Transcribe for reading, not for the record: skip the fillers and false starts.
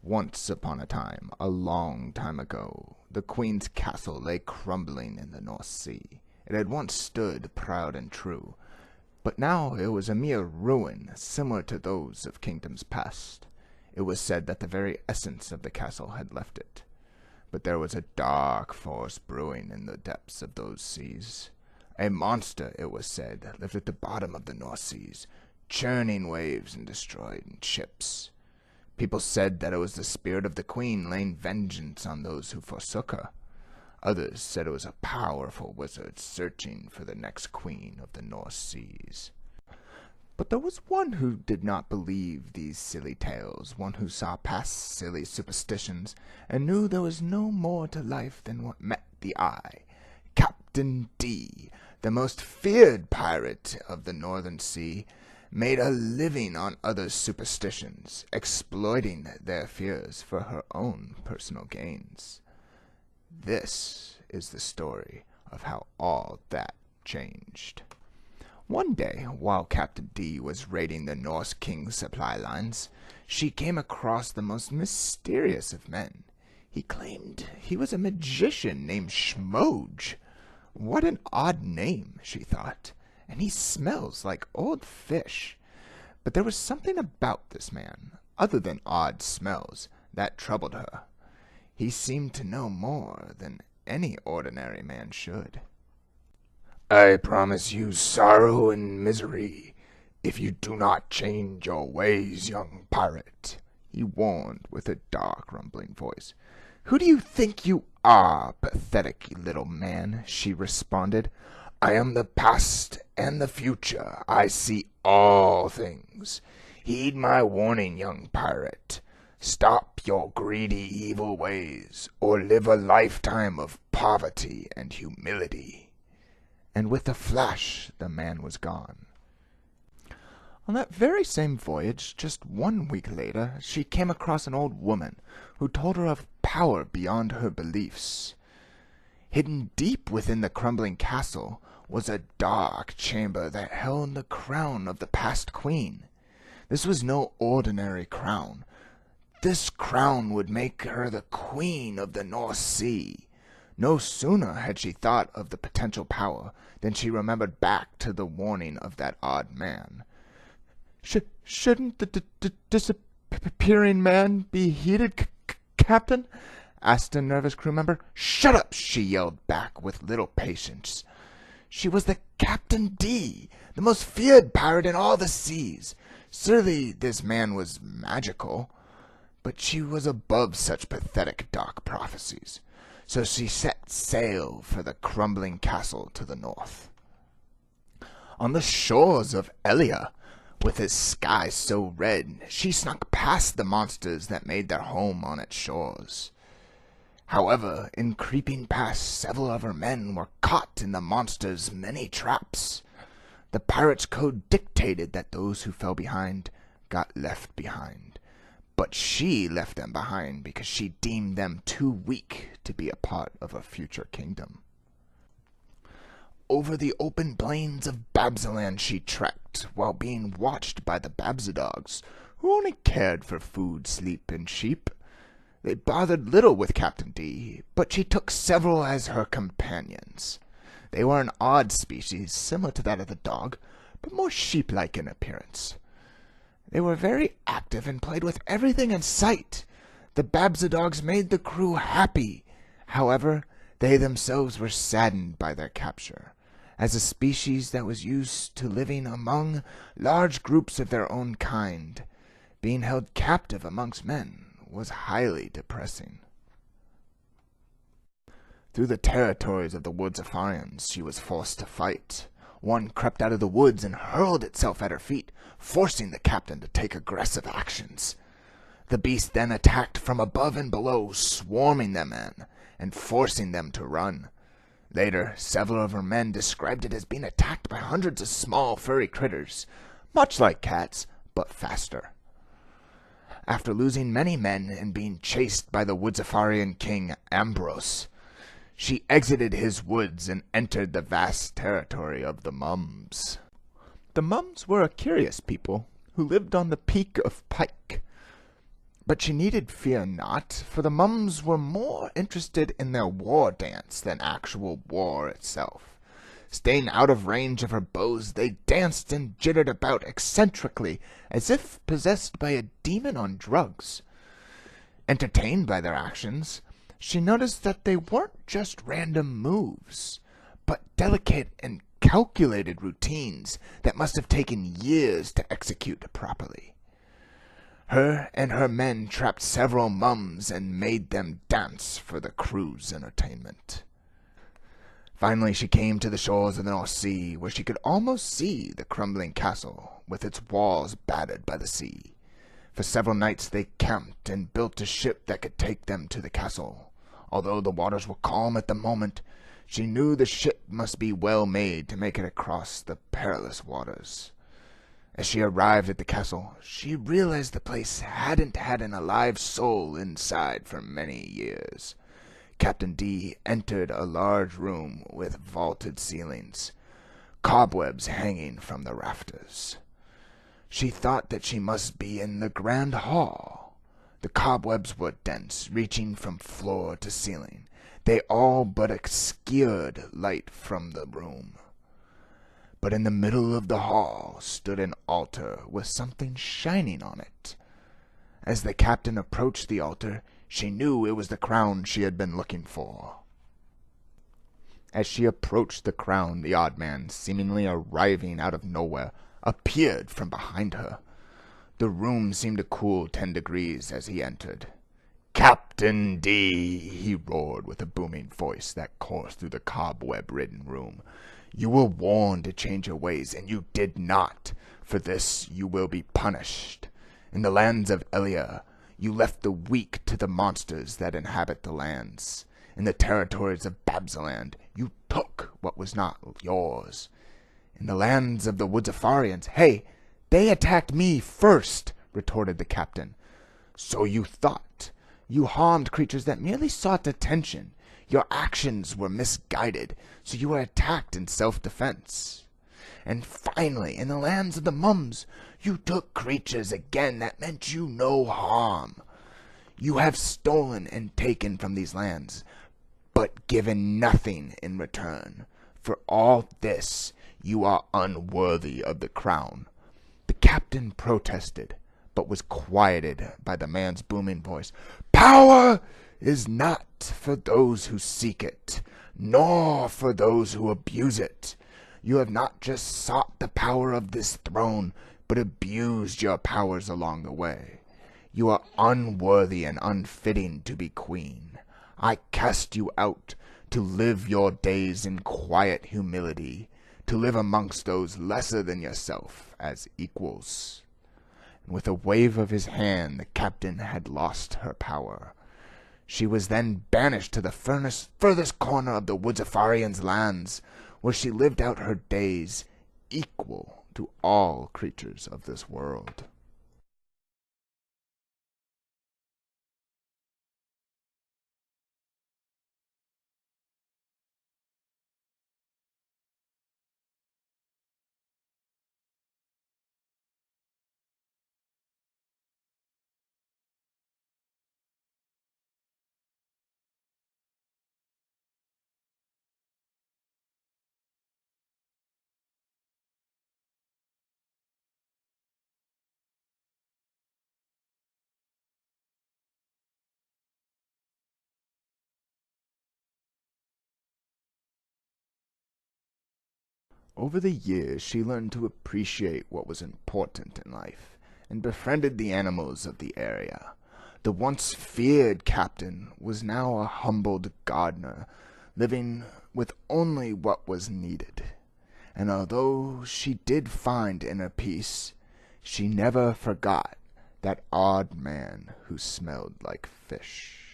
Once upon a time, a long time ago, the Queen's castle lay crumbling in the North Sea. It had once stood proud and true, but now it was a mere ruin, similar to those of kingdoms past. It was said that the very essence of the castle had left it. But there was a dark force brewing in the depths of those seas. A monster, it was said, lived at the bottom of the North Seas, churning waves and destroying ships. People said that it was the spirit of the Queen laying vengeance on those who forsook her. Others said it was a powerful wizard searching for the next queen of the North Seas. But there was one who did not believe these silly tales, one who saw past silly superstitions, and knew there was no more to life than what met the eye. Captain D, the most feared pirate of the Northern Sea, made a living on others' superstitions, exploiting their fears for her own personal gains. This is the story of how all that changed. One day, while Captain D was raiding the Norse king's supply lines, she came across the most mysterious of men. He claimed he was a magician named Schmoge. What an odd name, she thought, and he smells like old fish. But there was something about this man, other than odd smells, that troubled her. He seemed to know more than any ordinary man should. "I promise you sorrow and misery if you do not change your ways, young pirate," he warned with a dark, rumbling voice. "Who do you think you are, pathetic little man?" she responded. "I am the past and the future. I see all things. Heed my warning, young pirate. Stop your greedy, evil ways, or live a lifetime of poverty and humility." And with a flash the man was gone. On that very same voyage, just 1 week later, she came across an old woman who told her of power beyond her beliefs. Hidden deep within the crumbling castle was a dark chamber that held the crown of the past queen. This was no ordinary crown. This crown would make her the queen of the North Sea. No sooner had she thought of the potential power than she remembered back to the warning of that odd man. "Shouldn't the disappearing man be heeded, Captain?" asked a nervous crew member. "Shut up!" she yelled back with little patience. She was the Captain D, the most feared pirate in all the seas. Surely this man was magical, but she was above such pathetic dark prophecies. So she set sail for the crumbling castle to the north. On the shores of Elia, with its sky so red, she snuck past the monsters that made their home on its shores. However, in creeping past, several of her men were caught in the monsters' many traps. The pirates' code dictated that those who fell behind got left behind. But she left them behind because she deemed them too weak to be a part of a future kingdom. Over the open plains of Babsaland she trekked, while being watched by the Babzadogs, who only cared for food, sleep, and sheep. They bothered little with Captain D, but she took several as her companions. They were an odd species, similar to that of the dog, but more sheep-like in appearance. They were very active and played with everything in sight. The Babzadogs made the crew happy. However, they themselves were saddened by their capture. As a species that was used to living among large groups of their own kind, being held captive amongst men was highly depressing. Through the territories of the Woodsafarians she was forced to fight. One crept out of the woods and hurled itself at her feet, forcing the captain to take aggressive actions. The beast then attacked from above and below, swarming the men and forcing them to run. Later, several of her men described it as being attacked by hundreds of small furry critters, much like cats, but faster. After losing many men and being chased by the Woodsafarian king Ambrose, she exited his woods and entered the vast territory of the Mums. The Mums were a curious people who lived on the peak of Pike. But she needed fear not, for the mums were more interested in their war dance than actual war itself. Staying out of range of her bows, they danced and jittered about eccentrically, as if possessed by a demon on drugs. Entertained by their actions, she noticed that they weren't just random moves, but delicate and calculated routines that must have taken years to execute properly. Her and her men trapped several mums and made them dance for the crew's entertainment. Finally she came to the shores of the North Sea, where she could almost see the crumbling castle, with its walls battered by the sea. For several nights they camped and built a ship that could take them to the castle. Although the waters were calm at the moment, she knew the ship must be well made to make it across the perilous waters. As she arrived at the castle, she realized the place hadn't had an alive soul inside for many years. Captain D entered a large room with vaulted ceilings, cobwebs hanging from the rafters. She thought that she must be in the grand hall. The cobwebs were dense, reaching from floor to ceiling. They all but obscured light from the room. But in the middle of the hall stood an altar with something shining on it. As the captain approached the altar, she knew it was the crown she had been looking for. As she approached the crown, the odd man, seemingly arriving out of nowhere, appeared from behind her. The room seemed to cool 10 degrees as he entered. "Captain D," he roared with a booming voice that coursed through the cobweb-ridden room, "you were warned to change your ways, and you did not. For this you will be punished. In the lands of Elia, you left the weak to the monsters that inhabit the lands. In the territories of Babsaland, you took what was not yours. In the lands of the Woodsafarians, hey, they attacked me first," retorted the captain. "So you thought. You harmed creatures that merely sought attention. Your actions were misguided, so you were attacked in self-defense. And finally, in the lands of the mums, you took creatures again that meant you no harm. You have stolen and taken from these lands, but given nothing in return. For all this, you are unworthy of the crown." The captain protested, but was quieted by the man's booming voice. "Power is not for those who seek it, nor for those who abuse it. You have not just sought the power of this throne, but abused your powers along the way. You are unworthy and unfitting to be queen. I cast you out to live your days in quiet humility, to live amongst those lesser than yourself as equals." And with a wave of his hand, the captain had lost her power. She was then banished to the furthest corner of the Woodsafarians' lands, where she lived out her days, equal to all creatures of this world. Over the years, she learned to appreciate what was important in life, and befriended the animals of the area. The once feared captain was now a humbled gardener, living with only what was needed. And although she did find inner peace, she never forgot that odd man who smelled like fish.